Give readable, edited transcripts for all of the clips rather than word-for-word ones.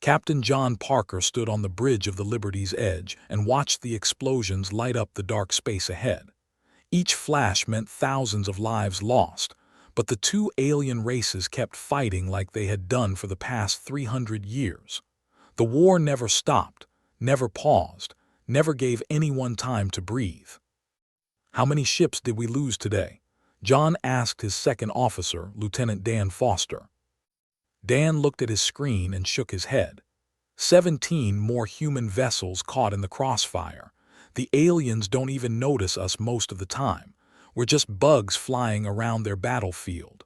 Captain John Parker stood on the bridge of the Liberty's edge and watched the explosions light up the dark space ahead. Each flash meant thousands of lives lost, but the two alien races kept fighting like they had done for the past 300 years. The war never stopped, never paused, never gave anyone time to breathe. "How many ships did we lose today?" John asked his second officer, Lieutenant Dan Foster. Dan looked at his screen and shook his head. 17 more human vessels caught in the crossfire. The aliens don't even notice us most of the time. We're just bugs flying around their battlefield.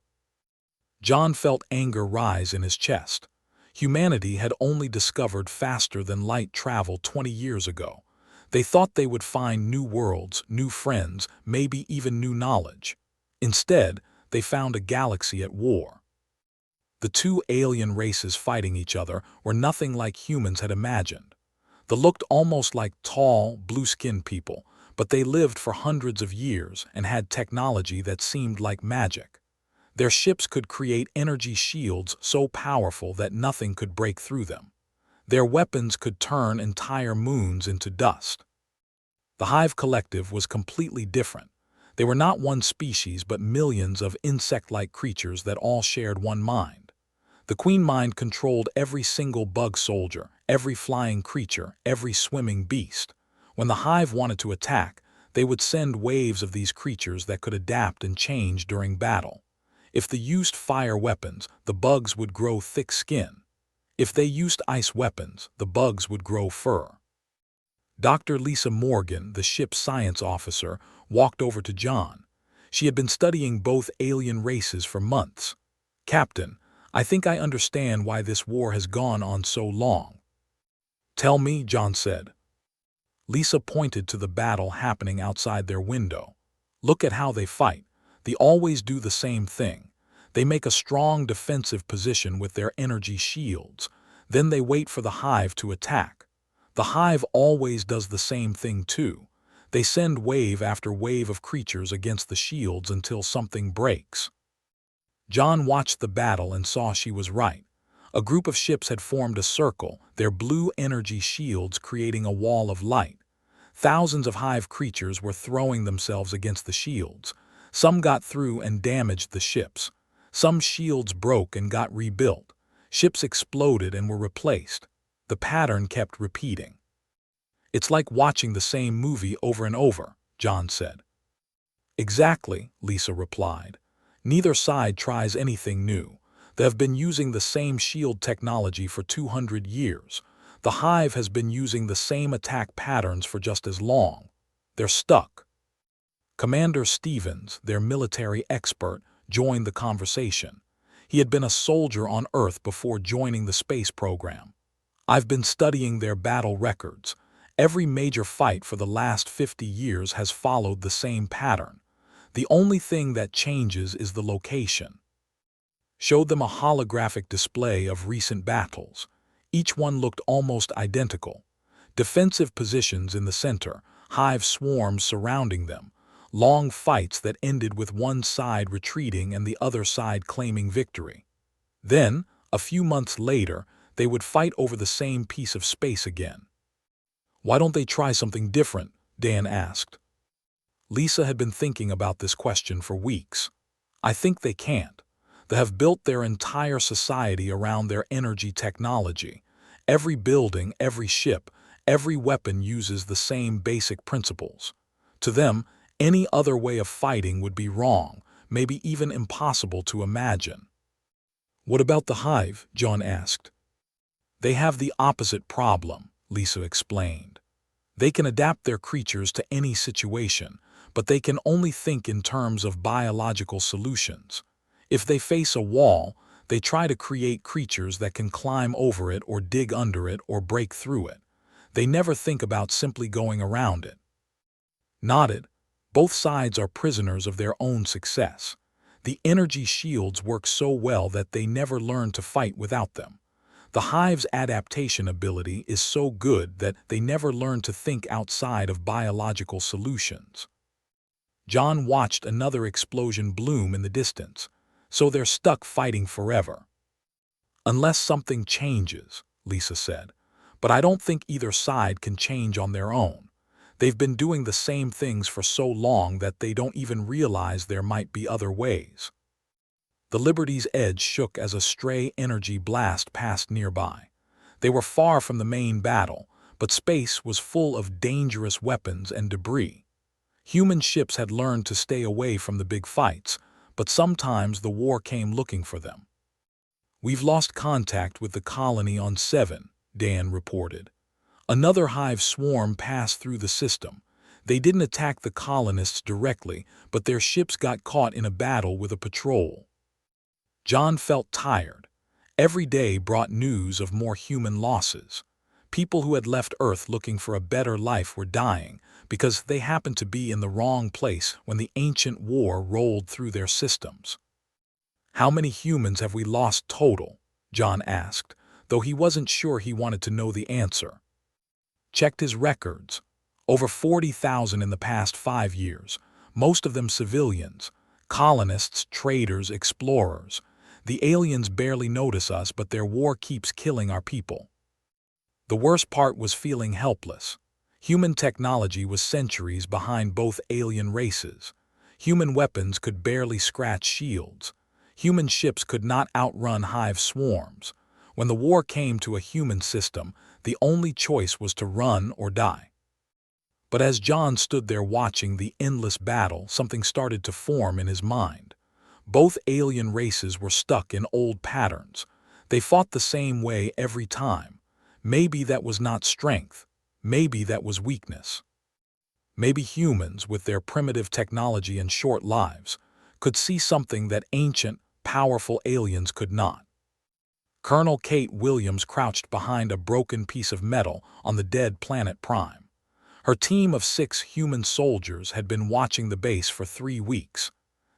John felt anger rise in his chest. Humanity had only discovered faster-than-light travel 20 years ago. They thought they would find new worlds, new friends, maybe even new knowledge. Instead, they found a galaxy at war. The two alien races fighting each other were nothing like humans had imagined. They looked almost like tall, blue-skinned people, but they lived for hundreds of years and had technology that seemed like magic. Their ships could create energy shields so powerful that nothing could break through them. Their weapons could turn entire moons into dust. The Hive Collective was completely different. They were not one species but millions of insect-like creatures that all shared one mind. The Queen Mind controlled every single bug soldier, every flying creature, every swimming beast. When the Hive wanted to attack, they would send waves of these creatures that could adapt and change during battle. If they used fire weapons, the bugs would grow thick skin. If they used ice weapons, the bugs would grow fur. Dr. Lisa Morgan, the ship's science officer, walked over to John. She had been studying both alien races for months. "Captain, I think I understand why this war has gone on so long." "Tell me," John said. Lisa pointed to the battle happening outside their window. "Look at how they fight. They always do the same thing. They make a strong defensive position with their energy shields. Then they wait for the Hive to attack. The Hive always does the same thing too. They send wave after wave of creatures against the shields until something breaks." John watched the battle and saw she was right. A group of ships had formed a circle, their blue energy shields creating a wall of light. Thousands of Hive creatures were throwing themselves against the shields. Some got through and damaged the ships. Some shields broke and got rebuilt. Ships exploded and were replaced. The pattern kept repeating. "It's like watching the same movie over and over," John said. "Exactly," Lisa replied. "Neither side tries anything new. They have been using the same shield technology for 200 years. The Hive has been using the same attack patterns for just as long. They're stuck." Commander Stevens, their military expert, joined the conversation. He had been a soldier on Earth before joining the space program. "I've been studying their battle records. Every major fight for the last 50 years has followed the same pattern. The only thing that changes is the location." Showed them a holographic display of recent battles. Each one looked almost identical. Defensive positions in the center, Hive swarms surrounding them, long fights that ended with one side retreating and the other side claiming victory. Then, a few months later, they would fight over the same piece of space again. "Why don't they try something different?" Dan asked. Lisa had been thinking about this question for weeks. "I think they can't. They have built their entire society around their energy technology. Every building, every ship, every weapon uses the same basic principles. To them, any other way of fighting would be wrong, maybe even impossible to imagine." "What about the Hive?" John asked. "They have the opposite problem," Lisa explained. "They can adapt their creatures to any situation, but they can only think in terms of biological solutions. If they face a wall, they try to create creatures that can climb over it or dig under it or break through it. They never think about simply going around it." Nodded. Both sides are prisoners of their own success. The energy shields work so well that they never learn to fight without them. The Hive's adaptation ability is so good that they never learn to think outside of biological solutions. John watched another explosion bloom in the distance. "So they're stuck fighting forever." "Unless something changes," Lisa said. "But I don't think either side can change on their own. They've been doing the same things for so long that they don't even realize there might be other ways." The Liberty's edge shook as a stray energy blast passed nearby. They were far from the main battle, but space was full of dangerous weapons and debris. Human ships had learned to stay away from the big fights, but sometimes the war came looking for them. "We've lost contact with the colony on 7, Dan reported. Another hive swarm passed through the system. They didn't attack the colonists directly, but their ships got caught in a battle with a patrol." John felt tired. Every day brought news of more human losses. People who had left Earth looking for a better life were dying because they happened to be in the wrong place when the ancient war rolled through their systems. "How many humans have we lost total?" John asked, though he wasn't sure he wanted to know the answer. Checked his records. Over 40,000 in the past 5 years, most of them civilians, colonists, traders, explorers. The aliens barely notice us, but their war keeps killing our people. The worst part was feeling helpless. Human technology was centuries behind both alien races. Human weapons could barely scratch shields. Human ships could not outrun hive swarms. When the war came to a human system, the only choice was to run or die. But as John stood there watching the endless battle, something started to form in his mind. Both alien races were stuck in old patterns. They fought the same way every time. Maybe that was not strength. Maybe that was weakness. Maybe humans, with their primitive technology and short lives, could see something that ancient, powerful aliens could not. Colonel Kate Williams crouched behind a broken piece of metal on the dead planet Prime. Her team of 6 human soldiers had been watching the base for 3 weeks.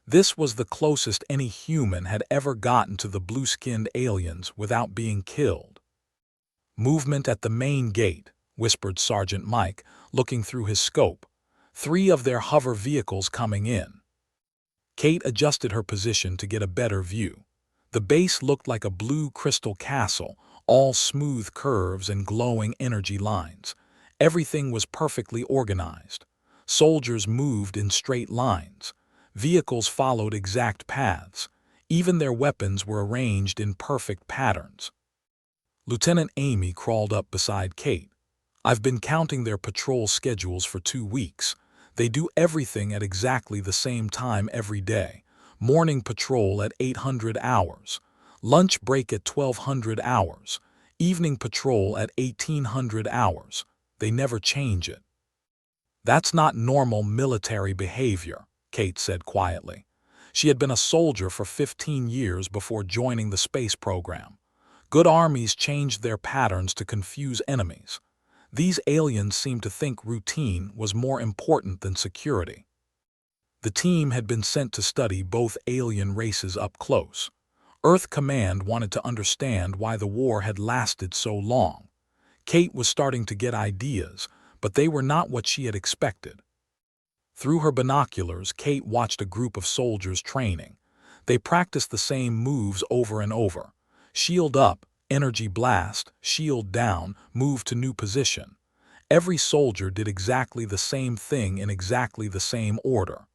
This was the closest any human had ever gotten to the blue-skinned aliens without being killed. "Movement at the main gate," whispered Sergeant Mike, looking through his scope. 3 of their hover vehicles coming in. Kate adjusted her position to get a better view. The base looked like a blue crystal castle, all smooth curves and glowing energy lines. Everything was perfectly organized. Soldiers moved in straight lines. Vehicles followed exact paths. Even their weapons were arranged in perfect patterns. Lieutenant Amy crawled up beside Kate. "I've been counting their patrol schedules for 2 weeks. They do everything at exactly the same time every day. Morning patrol at 800 hours. Lunch break at 1200 hours. Evening patrol at 1800 hours. They never change it." "That's not normal military behavior," Kate said quietly. She had been a soldier for 15 years before joining the space program. Good armies changed their patterns to confuse enemies. These aliens seemed to think routine was more important than security. The team had been sent to study both alien races up close. Earth Command wanted to understand why the war had lasted so long. Kate was starting to get ideas, but they were not what she had expected. Through her binoculars, Kate watched a group of soldiers training. They practiced the same moves over and over. Shield up, energy blast, shield down, move to new position. Every soldier did exactly the same thing in exactly the same order.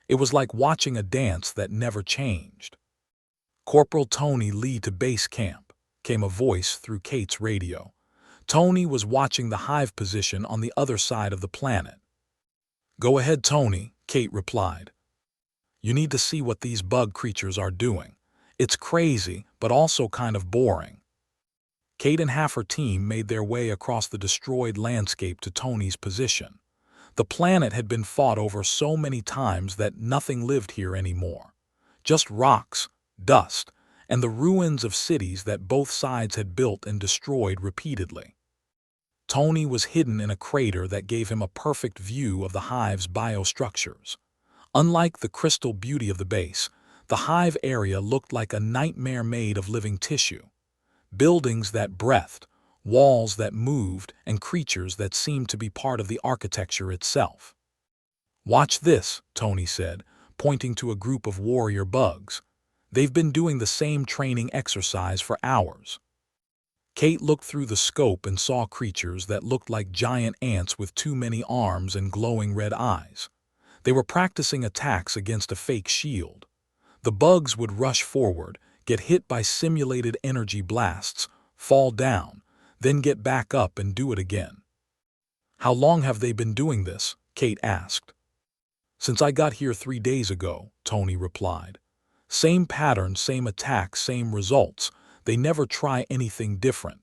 It was like watching a dance that never changed. "Corporal Tony Lee to base camp," came a voice through Kate's radio. Tony was watching the hive position on the other side of the planet. "Go ahead, Tony," Kate replied. "You need to see what these bug creatures are doing. It's crazy, but also kind of boring." Kate and half her team made their way across the destroyed landscape to Tony's position. The planet had been fought over so many times that nothing lived here anymore. Just rocks, dust, and the ruins of cities that both sides had built and destroyed repeatedly. Tony was hidden in a crater that gave him a perfect view of the hive's biostructures. Unlike the crystal beauty of the base, the hive area looked like a nightmare made of living tissue. Buildings that breathed, walls that moved, and creatures that seemed to be part of the architecture itself. "Watch this," Tony said, pointing to a group of warrior bugs. "They've been doing the same training exercise for hours." Kate looked through the scope and saw creatures that looked like giant ants with too many arms and glowing red eyes. They were practicing attacks against a fake shield. The bugs would rush forward, get hit by simulated energy blasts, fall down, then get back up and do it again. "How long have they been doing this?" Kate asked. "Since I got here 3 days ago," Tony replied. "Same pattern, same attack, same results. They never try anything different."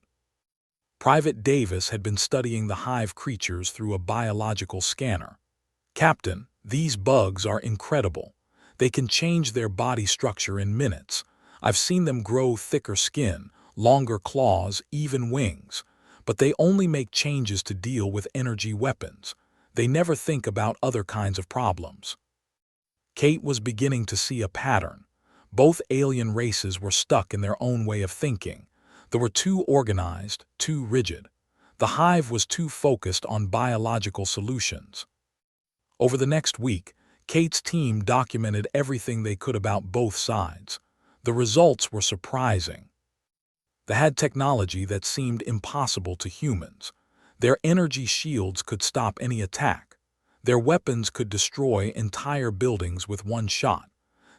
Private Davis had been studying the hive creatures through a biological scanner. "Captain, these bugs are incredible. They can change their body structure in minutes. I've seen them grow thicker skin, longer claws, even wings. But they only make changes to deal with energy weapons. They never think about other kinds of problems." Kate was beginning to see a pattern. Both alien races were stuck in their own way of thinking. They were too organized, too rigid. The hive was too focused on biological solutions. Over the next week, Kate's team documented everything they could about both sides. The results were surprising. They had technology that seemed impossible to humans. Their energy shields could stop any attack. Their weapons could destroy entire buildings with one shot.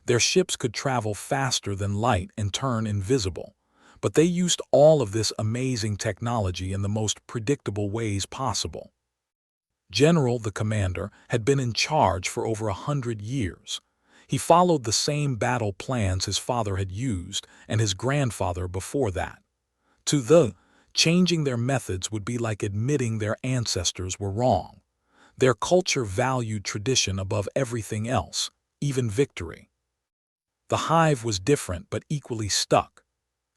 Their ships could travel faster than light and turn invisible. But they used all of this amazing technology in the most predictable ways possible. General, the commander, had been in charge for over 100 years. He followed the same battle plans his father had used and his grandfather before that. Changing their methods would be like admitting their ancestors were wrong. Their culture valued tradition above everything else, even victory. The hive was different but equally stuck.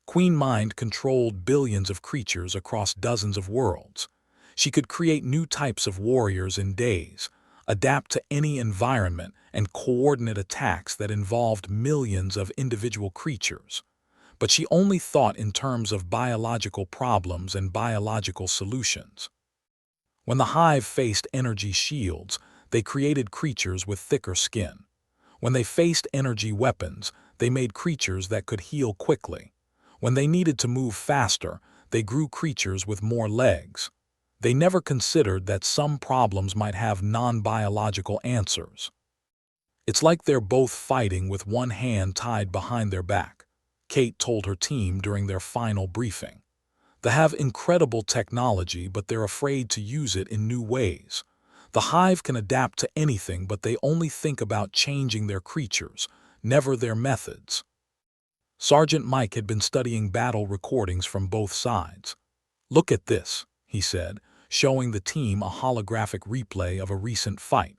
Queen Mind controlled billions of creatures across dozens of worlds. She could create new types of warriors in days, adapt to any environment, and coordinate attacks that involved millions of individual creatures. But she only thought in terms of biological problems and biological solutions. When the hive faced energy shields, they created creatures with thicker skin. When they faced energy weapons, they made creatures that could heal quickly. When they needed to move faster, they grew creatures with more legs. They never considered that some problems might have non-biological answers. "It's like they're both fighting with one hand tied behind their back," Kate told her team during their final briefing. "They have incredible technology, but they're afraid to use it in new ways. The hive can adapt to anything, but they only think about changing their creatures, never their methods." Sergeant Mike had been studying battle recordings from both sides. "Look at this," he said, showing the team a holographic replay of a recent fight.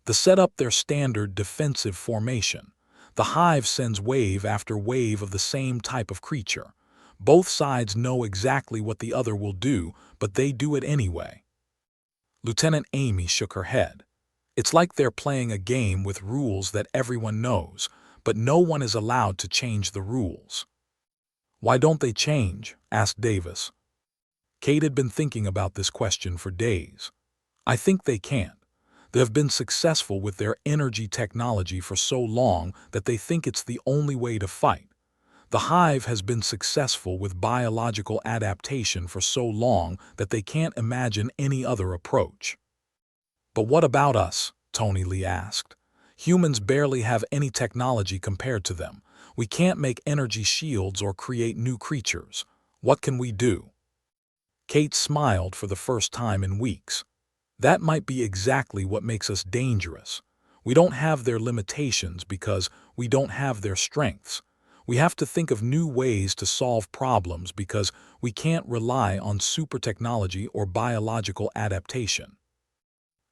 They set up their standard defensive formation. The hive sends wave after wave of the same type of creature. Both sides know exactly what the other will do, but they do it anyway. Lieutenant Amy shook her head. "It's like they're playing a game with rules that everyone knows, but no one is allowed to change the rules." "Why don't they change?" asked Davis. Kate had been thinking about this question for days. "I think they can't. They have been successful with their energy technology for so long that they think it's the only way to fight. The hive has been successful with biological adaptation for so long that they can't imagine any other approach." "But what about us?" Tony Lee asked. "Humans barely have any technology compared to them. We can't make energy shields or create new creatures. What can we do?" Kate smiled for the first time in weeks. "That might be exactly what makes us dangerous. We don't have their limitations because we don't have their strengths. We have to think of new ways to solve problems because we can't rely on super technology or biological adaptation."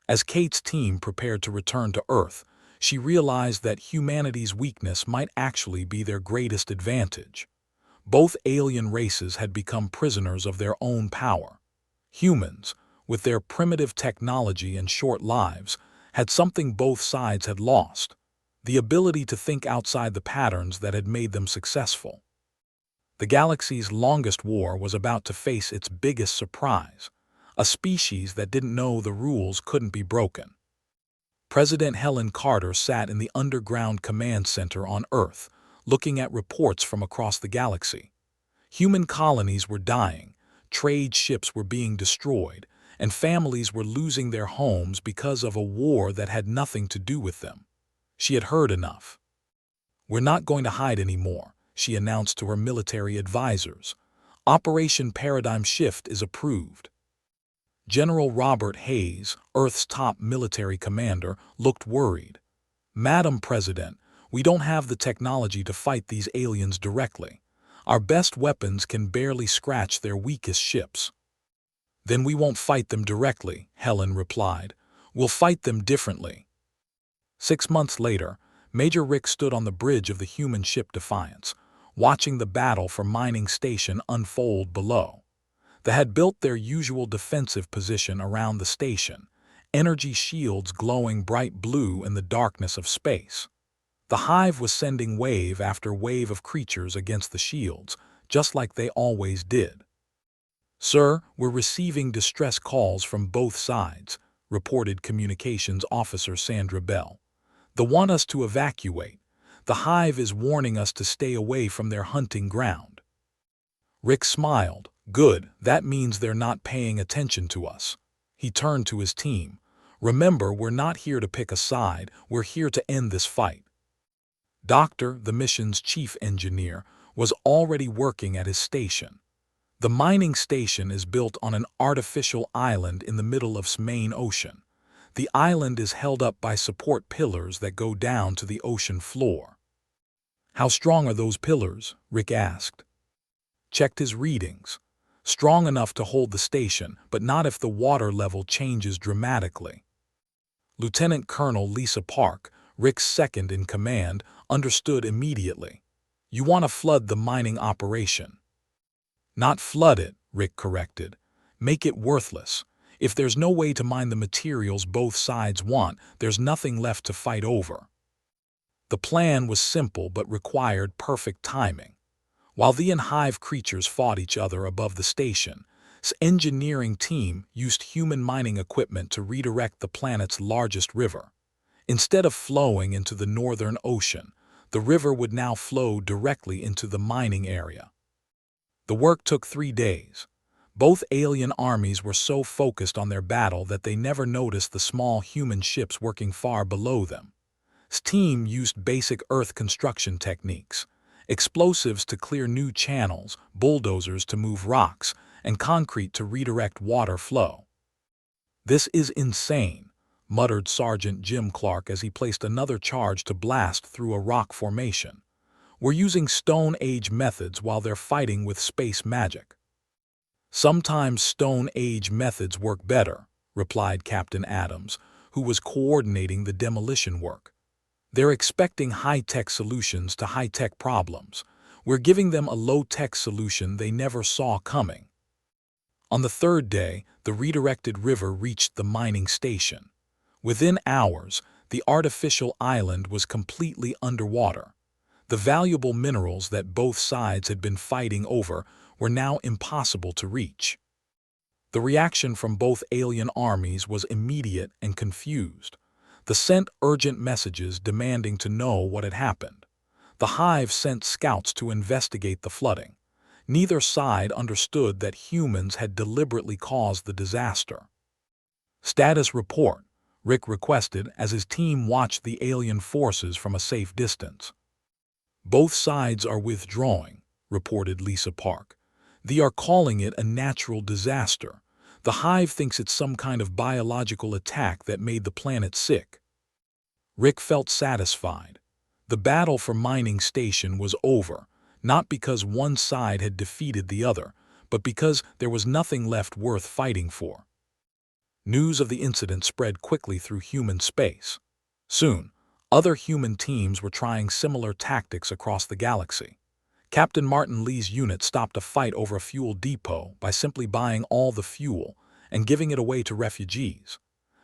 As Kate's team prepared to return to Earth, she realized that humanity's weakness might actually be their greatest advantage. Both alien races had become prisoners of their own power. Humans, with their primitive technology and short lives, had something both sides had lost: the ability to think outside the patterns that had made them successful. The galaxy's longest war was about to face its biggest surprise: a species that didn't know the rules couldn't be broken. President Helen Carter sat in the underground command center on Earth, looking at reports from across the galaxy. Human colonies were dying, trade ships were being destroyed, and families were losing their homes because of a war that had nothing to do with them. She had heard enough. "We're not going to hide anymore," she announced to her military advisors. "Operation Paradigm Shift is approved." General Robert Hayes, Earth's top military commander, looked worried. "Madam President, we don't have the technology to fight these aliens directly. Our best weapons can barely scratch their weakest ships." "Then we won't fight them directly," Helen replied. "We'll fight them differently." 6 months later, Major Rick stood on the bridge of the human ship Defiance, watching the battle for Mining Station unfold below. They had built their usual defensive position around the station, energy shields glowing bright blue in the darkness of space. The hive was sending wave after wave of creatures against the shields, just like they always did. "Sir, we're receiving distress calls from both sides," reported Communications Officer Sandra Bell. "They want us to evacuate. The hive is warning us to stay away from their hunting ground." Rick smiled. "Good, that means they're not paying attention to us." He turned to his team. "Remember, we're not here to pick a side, we're here to end this fight." Doctor, the mission's chief engineer, was already working at his station. The mining station is built on an artificial island in the middle of Main Ocean. The island is held up by support pillars that go down to the ocean floor. "How strong are those pillars?" Rick asked. Checked his readings. "Strong enough to hold the station, but not if the water level changes dramatically." Lieutenant Colonel Lisa Park, Rick's second in command, understood immediately. "You want to flood the mining operation." "Not flood it," Rick corrected. "Make it worthless. If there's no way to mine the materials both sides want, there's nothing left to fight over." The plan was simple but required perfect timing. While the hive creatures fought each other above the station's engineering team used human mining equipment to redirect the planet's largest river. Instead of flowing into the northern ocean, the river would now flow directly into the mining area. The work took 3 days. Both alien armies were so focused on their battle that they never noticed the small human ships working far below them. The team used basic Earth construction techniques: explosives to clear new channels, bulldozers to move rocks, and concrete to redirect water flow. "This is insane," muttered Sergeant Jim Clark as he placed another charge to blast through a rock formation. "We're using Stone Age methods while they're fighting with space magic." "Sometimes Stone Age methods work better," replied Captain Adams, who was coordinating the demolition work. "They're expecting high-tech solutions to high-tech problems. We're giving them a low-tech solution they never saw coming." On the 3rd day, the redirected river reached the mining station. Within hours, the artificial island was completely underwater. The valuable minerals that both sides had been fighting over were now impossible to reach. The reaction from both alien armies was immediate and confused. They sent urgent messages demanding to know what had happened. The hive sent scouts to investigate the flooding. Neither side understood that humans had deliberately caused the disaster. "Status report," Rick requested as his team watched the alien forces from a safe distance. "Both sides are withdrawing," reported Lisa Park. "They are calling it a natural disaster. The hive thinks it's some kind of biological attack that made the planet sick." Rick felt satisfied. The battle for Mining Station was over, not because one side had defeated the other, but because there was nothing left worth fighting for. News of the incident spread quickly through human space. Soon, other human teams were trying similar tactics across the galaxy. Captain Martin Lee's unit stopped a fight over a fuel depot by simply buying all the fuel and giving it away to refugees.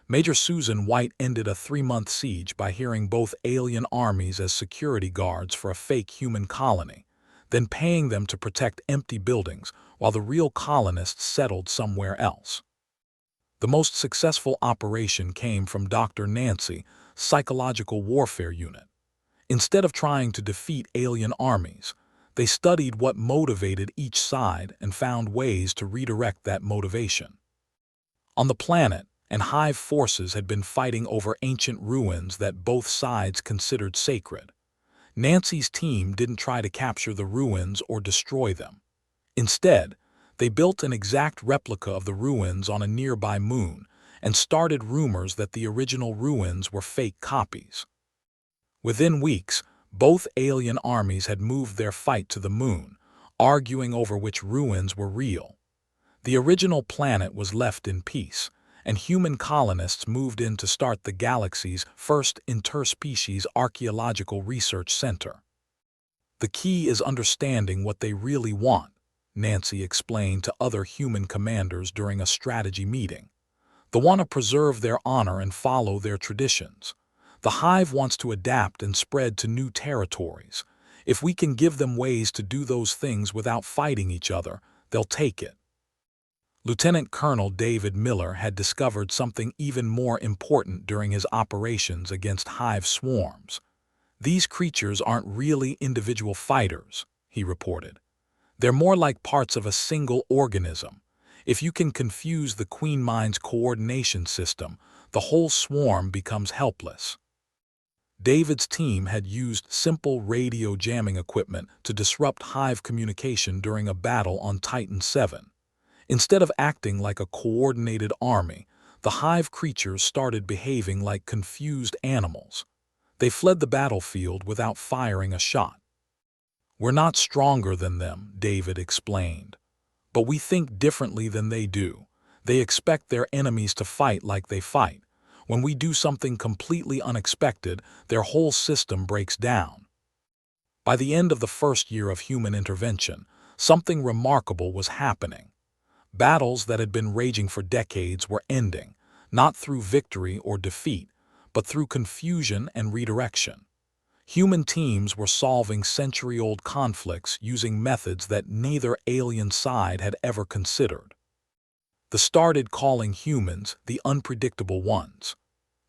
Major Susan White ended a 3-month siege by hiring both alien armies as security guards for a fake human colony, then paying them to protect empty buildings while the real colonists settled somewhere else. The most successful operation came from Dr. Nancy's Psychological Warfare Unit. Instead of trying to defeat alien armies, They studied what motivated each side and found ways to redirect that motivation. On the planet, and Hive forces had been fighting over ancient ruins that both sides considered sacred. Nancy's team didn't try to capture the ruins or destroy them. Instead, they built an exact replica of the ruins on a nearby moon and started rumors that the original ruins were fake copies. Within weeks, both alien armies had moved their fight to the moon, arguing over which ruins were real. The original planet was left in peace, and human colonists moved in to start the galaxy's first interspecies archaeological research center. The key is understanding what they really want, Nancy explained to other human commanders during a strategy meeting. They want to preserve their honor and follow their traditions. The Hive wants to adapt and spread to new territories. If we can give them ways to do those things without fighting each other, they'll take it. Lieutenant Colonel David Miller had discovered something even more important during his operations against Hive swarms. These creatures aren't really individual fighters, he reported. They're more like parts of a single organism. If you can confuse the Queen Mind's coordination system, the whole swarm becomes helpless. David's team had used simple radio jamming equipment to disrupt Hive communication during a battle on Titan 7. Instead of acting like a coordinated army, the Hive creatures started behaving like confused animals. They fled the battlefield without firing a shot. "We're not stronger than them," David explained. "But we think differently than they do. They expect their enemies to fight like they fight. When we do something completely unexpected, their whole system breaks down." By the end of the first year of human intervention, something remarkable was happening. Battles that had been raging for decades were ending, not through victory or defeat, but through confusion and redirection. Human teams were solving century-old conflicts using methods that neither alien side had ever considered. They started calling humans the unpredictable ones.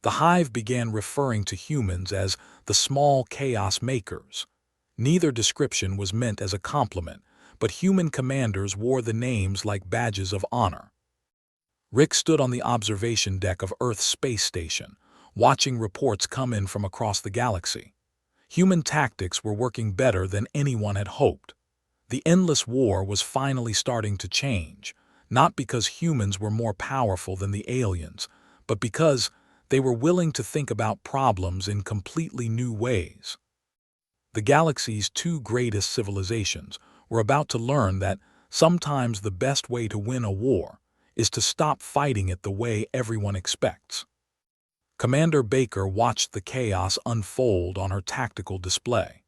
The Hive began referring to humans as the small chaos makers. Neither description was meant as a compliment, but human commanders wore the names like badges of honor. Rick stood on the observation deck of Earth's space station, watching reports come in from across the galaxy. Human tactics were working better than anyone had hoped. The endless war was finally starting to change, not because humans were more powerful than the aliens, but because they were willing to think about problems in completely new ways. The galaxy's two greatest civilizations were about to learn that sometimes the best way to win a war is to stop fighting it the way everyone expects. Commander Baker watched the chaos unfold on her tactical display.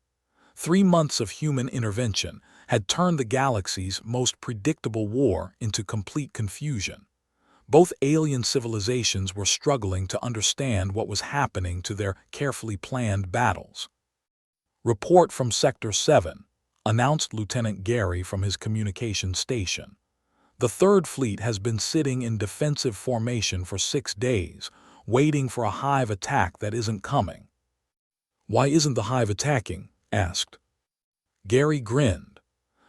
3 months of human intervention had turned the galaxy's most predictable war into complete confusion. Both alien civilizations were struggling to understand what was happening to their carefully planned battles. "Report from Sector 7, announced Lieutenant Gary from his communication station. "The Third Fleet has been sitting in defensive formation for 6 days, waiting for a Hive attack that isn't coming." "Why isn't the Hive attacking?" asked. Gary grinned.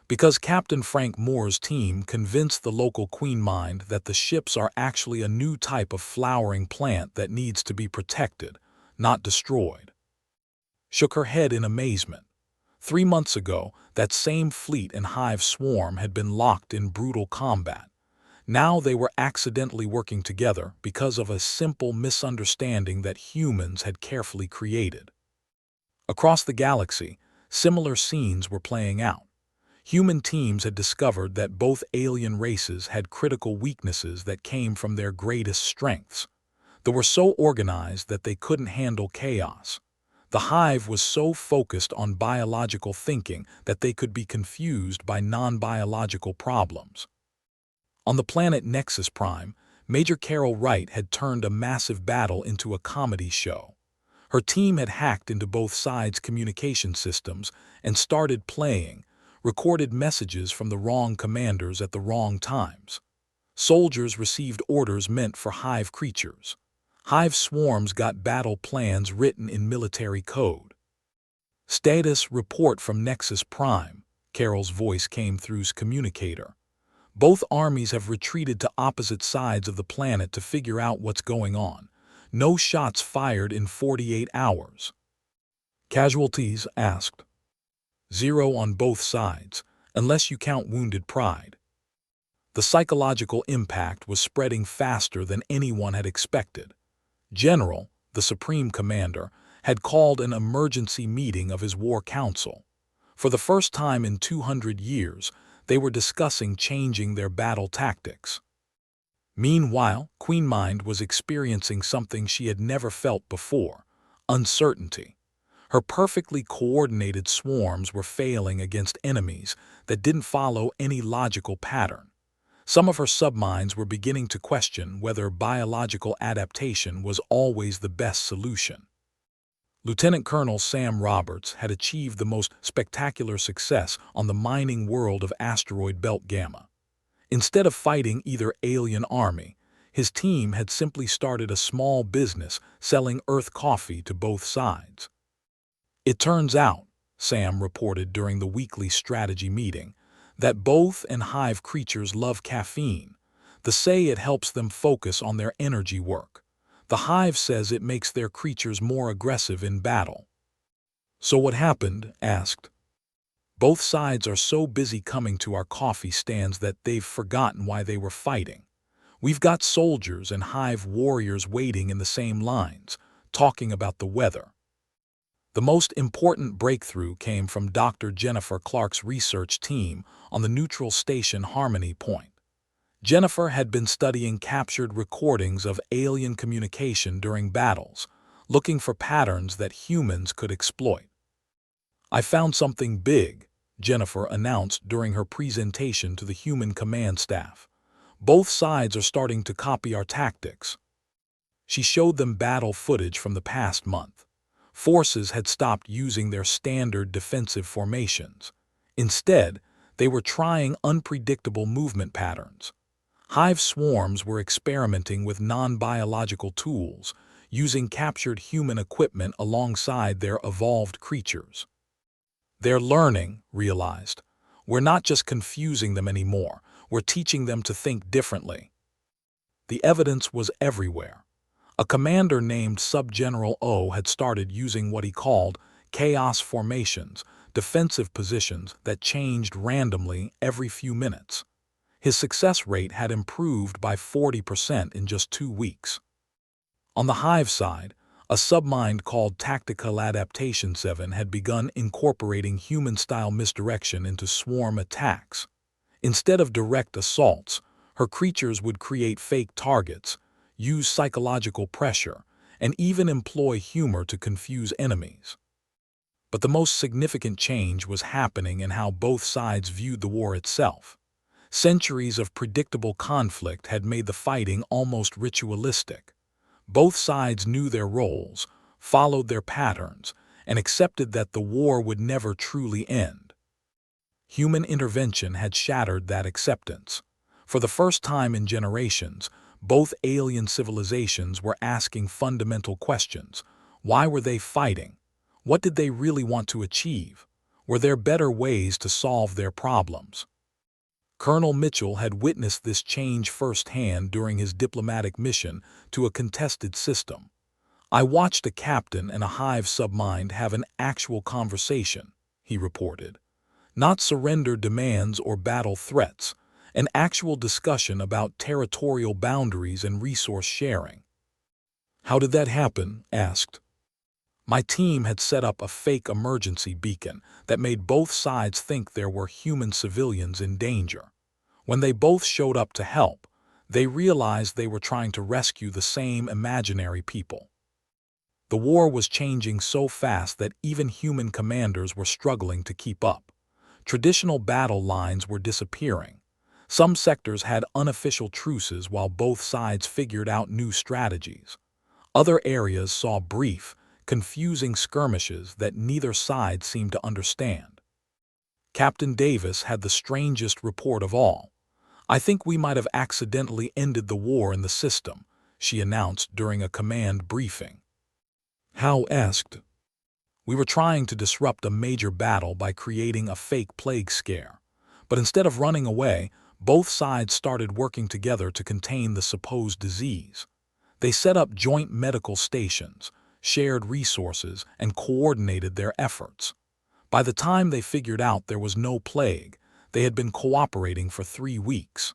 "Because Captain Frank Moore's team convinced the local Queen Mind that the ships are actually a new type of flowering plant that needs to be protected, not destroyed." Shook her head in amazement. 3 months ago, that same fleet and Hive swarm had been locked in brutal combat. Now they were accidentally working together because of a simple misunderstanding that humans had carefully created. Across the galaxy, similar scenes were playing out. Human teams had discovered that both alien races had critical weaknesses that came from their greatest strengths. They were so organized that they couldn't handle chaos. The Hive was so focused on biological thinking that they could be confused by non-biological problems. On the planet Nexus Prime, Major Carol Wright had turned a massive battle into a comedy show. Her team had hacked into both sides' communication systems and started playing, recorded messages from the wrong commanders at the wrong times. Soldiers received orders meant for Hive creatures. Hive swarms got battle plans written in military code. "Status report from Nexus Prime," Carol's voice came through's communicator. "Both armies have retreated to opposite sides of the planet to figure out what's going on. No shots fired in 48 hours. Casualties?" asked. "Zero on both sides, unless you count wounded Pride." The psychological impact was spreading faster than anyone had expected. General, the Supreme Commander, had called an emergency meeting of his war council. For the first time in 200 years, they were discussing changing their battle tactics. Meanwhile, Queen Mind was experiencing something she had never felt before: uncertainty. Her perfectly coordinated swarms were failing against enemies that didn't follow any logical pattern. Some of her subminds were beginning to question whether biological adaptation was always the best solution. Lieutenant Colonel Sam Roberts had achieved the most spectacular success on the mining world of asteroid belt Gamma. Instead of fighting either alien army, his team had simply started a small business selling Earth coffee to both sides. "It turns out," Sam reported during the weekly strategy meeting, "that both and hive creatures love caffeine. They say it helps them focus on their energy work. The hive says it makes their creatures more aggressive in battle." "So what happened?" asked. "Both sides are so busy coming to our coffee stands that they've forgotten why they were fighting. We've got soldiers and hive warriors waiting in the same lines, talking about the weather." The most important breakthrough came from Dr. Jennifer Clark's research team on the neutral station Harmony Point. Jennifer had been studying captured recordings of alien communication during battles, looking for patterns that humans could exploit. "I found something big," Jennifer announced during her presentation to the human command staff. "Both sides are starting to copy our tactics." She showed them battle footage from the past month. Forces had stopped using their standard defensive formations. Instead, they were trying unpredictable movement patterns. Hive swarms were experimenting with non-biological tools, using captured human equipment alongside their evolved creatures. "They're learning," realized. "We're not just confusing them anymore, we're teaching them to think differently." The evidence was everywhere. A commander named Subgeneral O had started using what he called chaos formations, defensive positions that changed randomly every few minutes. His success rate had improved by 40% in just 2 weeks. On the hive side, a submind called Tactical Adaptation 7 had begun incorporating human-style misdirection into swarm attacks. Instead of direct assaults, her creatures would create fake targets, use psychological pressure, and even employ humor to confuse enemies. But the most significant change was happening in how both sides viewed the war itself. Centuries of predictable conflict had made the fighting almost ritualistic. Both sides knew their roles, followed their patterns, and accepted that the war would never truly end. Human intervention had shattered that acceptance. For the first time in generations, both alien civilizations were asking fundamental questions. Why were they fighting? What did they really want to achieve? Were there better ways to solve their problems? Colonel Mitchell had witnessed this change firsthand during his diplomatic mission to a contested system. "I watched a captain and a hive submind have an actual conversation," he reported. "Not surrender demands or battle threats, an actual discussion about territorial boundaries and resource sharing." "How did that happen?" asked. "My team had set up a fake emergency beacon that made both sides think there were human civilians in danger. When they both showed up to help, they realized they were trying to rescue the same imaginary people." The war was changing so fast that even human commanders were struggling to keep up. Traditional battle lines were disappearing. Some sectors had unofficial truces while both sides figured out new strategies. Other areas saw brief, confusing skirmishes that neither side seemed to understand. Captain Davis had the strangest report of all. "I think we might have accidentally ended the war in the system," she announced during a command briefing. "How?" asked. We were trying to disrupt a major battle by creating a fake plague scare. But instead of running away, both sides started working together to contain the supposed disease. They set up joint medical stations, shared resources, and coordinated their efforts. By the time they figured out there was no plague, they had been cooperating for 3 weeks.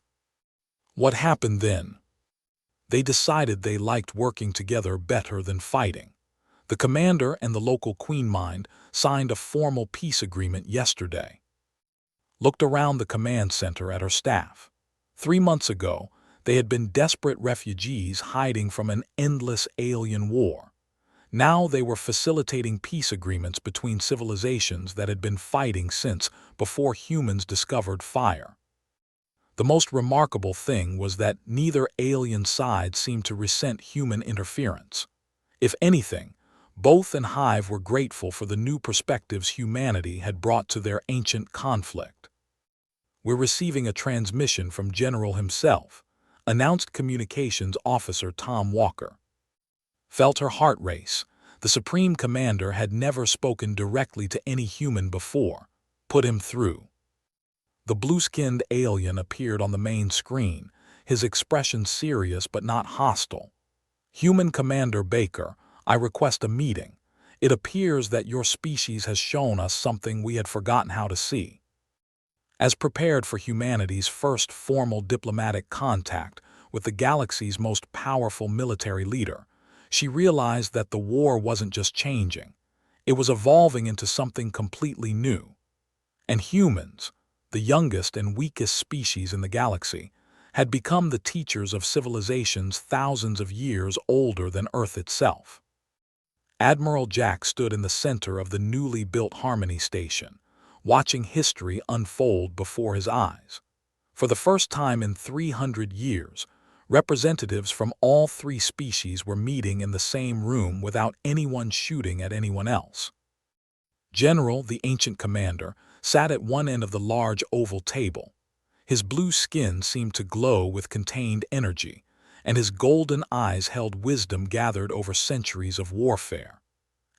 What happened then? They decided they liked working together better than fighting. The commander and the local Queen Mind signed a formal peace agreement yesterday. Looked around the command center at her staff. 3 months ago, they had been desperate refugees hiding from an endless alien war. Now they were facilitating peace agreements between civilizations that had been fighting since before humans discovered fire. The most remarkable thing was that neither alien side seemed to resent human interference. If anything, both and Hive were grateful for the new perspectives humanity had brought to their ancient conflict. "We're receiving a transmission from General himself," announced Communications Officer Tom Walker. Felt her heart race. The Supreme Commander had never spoken directly to any human before. Put him through. The blue-skinned alien appeared on the main screen, his expression serious but not hostile. "Human Commander Baker, I request a meeting. It appears that your species has shown us something we had forgotten how to see." As prepared for humanity's first formal diplomatic contact with the galaxy's most powerful military leader, she realized that the war wasn't just changing. It was evolving into something completely new. And humans, the youngest and weakest species in the galaxy, had become the teachers of civilizations thousands of years older than Earth itself. Admiral Jack stood in the center of the newly built Harmony Station, watching history unfold before his eyes. For the first time in 300 years, representatives from all 3 species were meeting in the same room without anyone shooting at anyone else. General, the ancient commander, sat at one end of the large oval table. His blue skin seemed to glow with contained energy, and his golden eyes held wisdom gathered over centuries of warfare.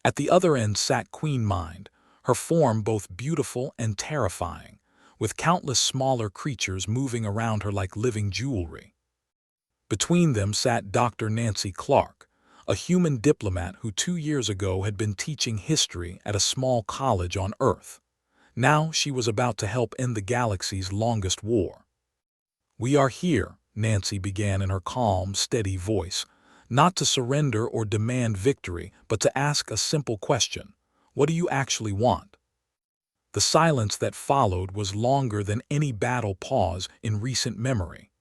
At the other end sat Queen Mind, her form both beautiful and terrifying, with countless smaller creatures moving around her like living jewelry. Between them sat Dr. Nancy Clark, a human diplomat who 2 years ago had been teaching history at a small college on Earth. Now she was about to help end the galaxy's longest war. "We are here," Nancy began in her calm, steady voice, "not to surrender or demand victory, but to ask a simple question. What do you actually want?" The silence that followed was longer than any battle pause in recent memory.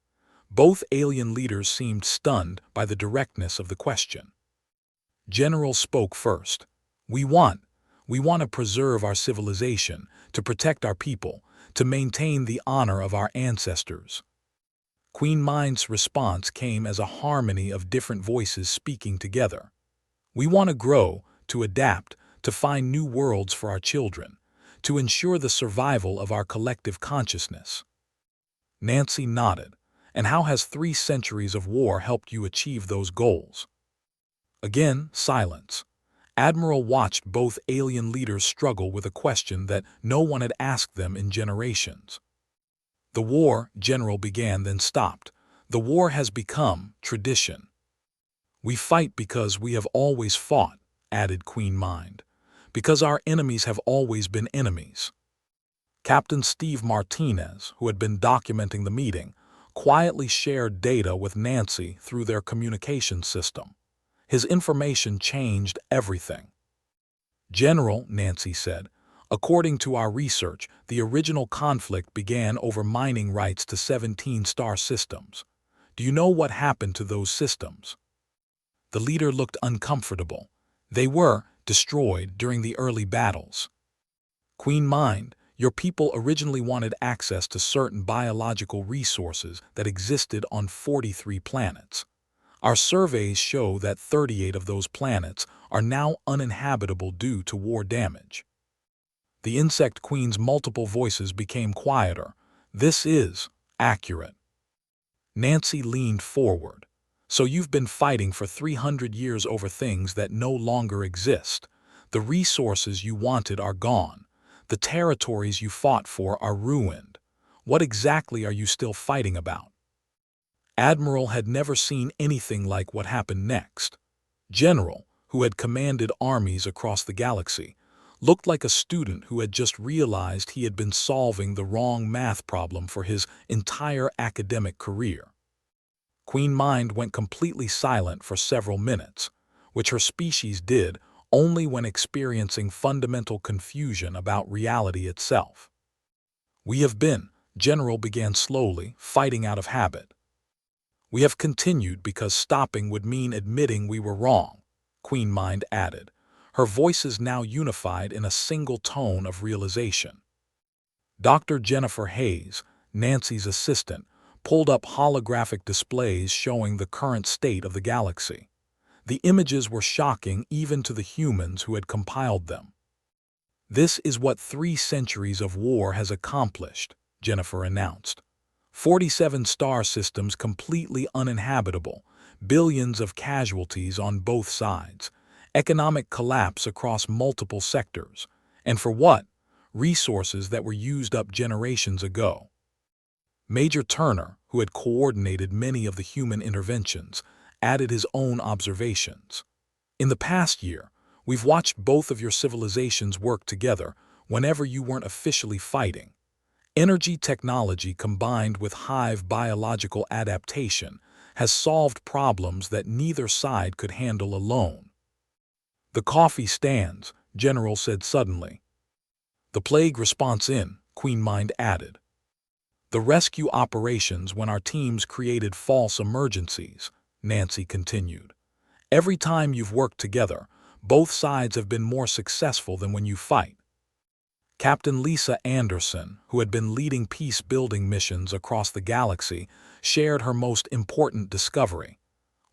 Both alien leaders seemed stunned by the directness of the question. General spoke first. We want to preserve our civilization, to protect our people, to maintain the honor of our ancestors." Queen Mind's response came as a harmony of different voices speaking together. "We want to grow, to adapt, to find new worlds for our children, to ensure the survival of our collective consciousness." Nancy nodded. "And how has 3 centuries of war helped you achieve those goals?" Again, silence. Admiral watched both alien leaders struggle with a question that no one had asked them in generations. "The war," General began, then stopped. "The war has become tradition." "We fight because we have always fought," added Queen Mind. "Because our enemies have always been enemies." Captain Steve Martinez, who had been documenting the meeting, quietly shared data with Nancy through their communication system. His information changed everything. "General," Nancy said, "according to our research, the original conflict began over mining rights to 17 star systems. Do you know what happened to those systems?" The leader looked uncomfortable. "They were destroyed during the early battles." "Queen Mind, your people originally wanted access to certain biological resources that existed on 43 planets. Our surveys show that 38 of those planets are now uninhabitable due to war damage." The Insect Queen's multiple voices became quieter. "This is accurate." Nancy leaned forward. "So you've been fighting for 300 years over things that no longer exist. The resources you wanted are gone. The territories you fought for are ruined. What exactly are you still fighting about?" Admiral had never seen anything like what happened next. General, who had commanded armies across the galaxy, looked like a student who had just realized he had been solving the wrong math problem for his entire academic career. Queen Mind went completely silent for several minutes, which her species did only when experiencing fundamental confusion about reality itself. "We have been," General began slowly, "fighting out of habit. We have continued because stopping would mean admitting we were wrong," Queen Mind added, her voices now unified in a single tone of realization. Dr. Jennifer Hayes, Nancy's assistant, pulled up holographic displays showing the current state of the galaxy. The images were shocking even to the humans who had compiled them. "This is what 3 centuries of war has accomplished," Jennifer announced. 47 star systems completely uninhabitable, billions of casualties on both sides, economic collapse across multiple sectors. And for what? Resources that were used up generations ago. Major Turner, who had coordinated many of the human interventions, added his own observations. "In the past year, we've watched both of your civilizations work together whenever you weren't officially fighting. Energy technology combined with hive biological adaptation has solved problems that neither side could handle alone." "The coffee stands," General said suddenly. "The plague response in," Queen Mind added. "The rescue operations when our teams created false emergencies," Nancy continued. "Every time you've worked together, both sides have been more successful than when you fight." Captain Lisa Anderson, who had been leading peace-building missions across the galaxy, shared her most important discovery.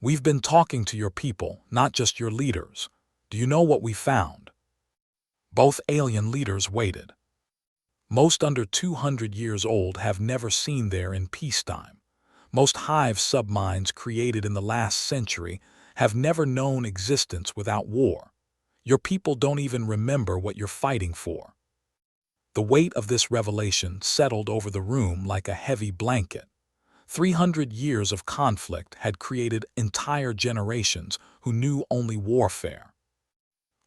"We've been talking to your people, not just your leaders. Do you know what we found?" Both alien leaders waited. "Most under 200 years old have never seen there in peacetime. Most hive subminds created in the last century have never known existence without war. Your people don't even remember what you're fighting for." The weight of this revelation settled over the room like a heavy blanket. 300 years of conflict had created entire generations who knew only warfare.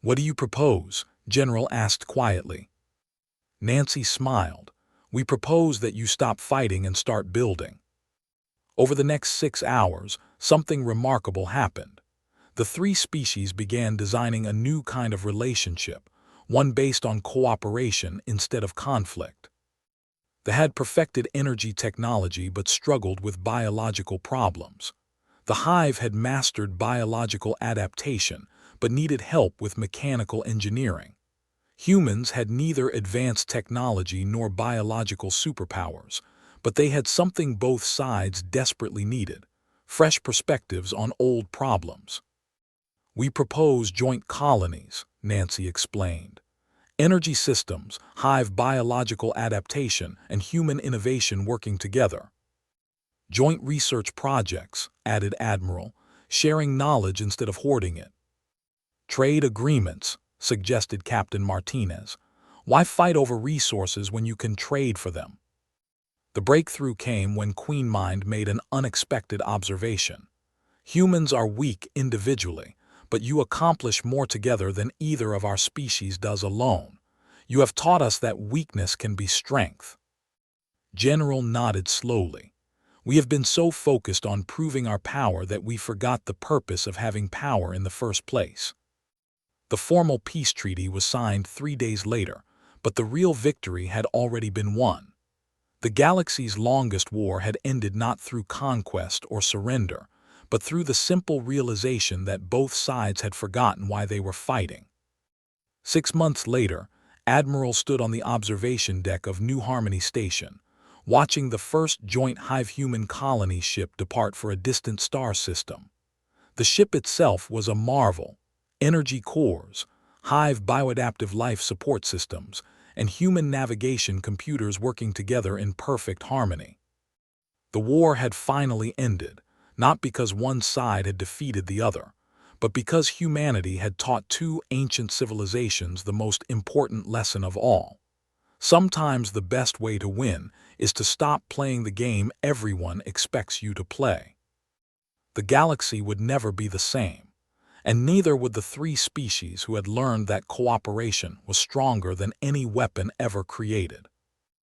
"What do you propose?" General asked quietly. Nancy smiled. "We propose that you stop fighting and start building." Over the next 6 hours, something remarkable happened. The 3 species began designing a new kind of relationship, one based on cooperation instead of conflict. They had perfected energy technology but struggled with biological problems. The hive had mastered biological adaptation but needed help with mechanical engineering. Humans had neither advanced technology nor biological superpowers, but they had something both sides desperately needed: fresh perspectives on old problems. "We propose joint colonies," Nancy explained. "Energy systems, hive biological adaptation, and human innovation working together." "Joint research projects," added Admiral, "sharing knowledge instead of hoarding it." "Trade agreements," suggested Captain Martinez. "Why fight over resources when you can trade for them?" The breakthrough came when Queen Mind made an unexpected observation. "Humans are weak individually, but you accomplish more together than either of our species does alone. You have taught us that weakness can be strength." General nodded slowly. "We have been so focused on proving our power that we forgot the purpose of having power in the first place." The formal peace treaty was signed 3 days later, but the real victory had already been won. The galaxy's longest war had ended not through conquest or surrender, but through the simple realization that both sides had forgotten why they were fighting. 6 months later, Admiral stood on the observation deck of New Harmony Station, watching the first joint hive-human colony ship depart for a distant star system. The ship itself was a marvel: energy cores, hive bioadaptive life support systems, and human navigation computers working together in perfect harmony. The war had finally ended, not because one side had defeated the other, but because humanity had taught two ancient civilizations the most important lesson of all. Sometimes the best way to win is to stop playing the game everyone expects you to play. The galaxy would never be the same, and neither would the three species who had learned that cooperation was stronger than any weapon ever created.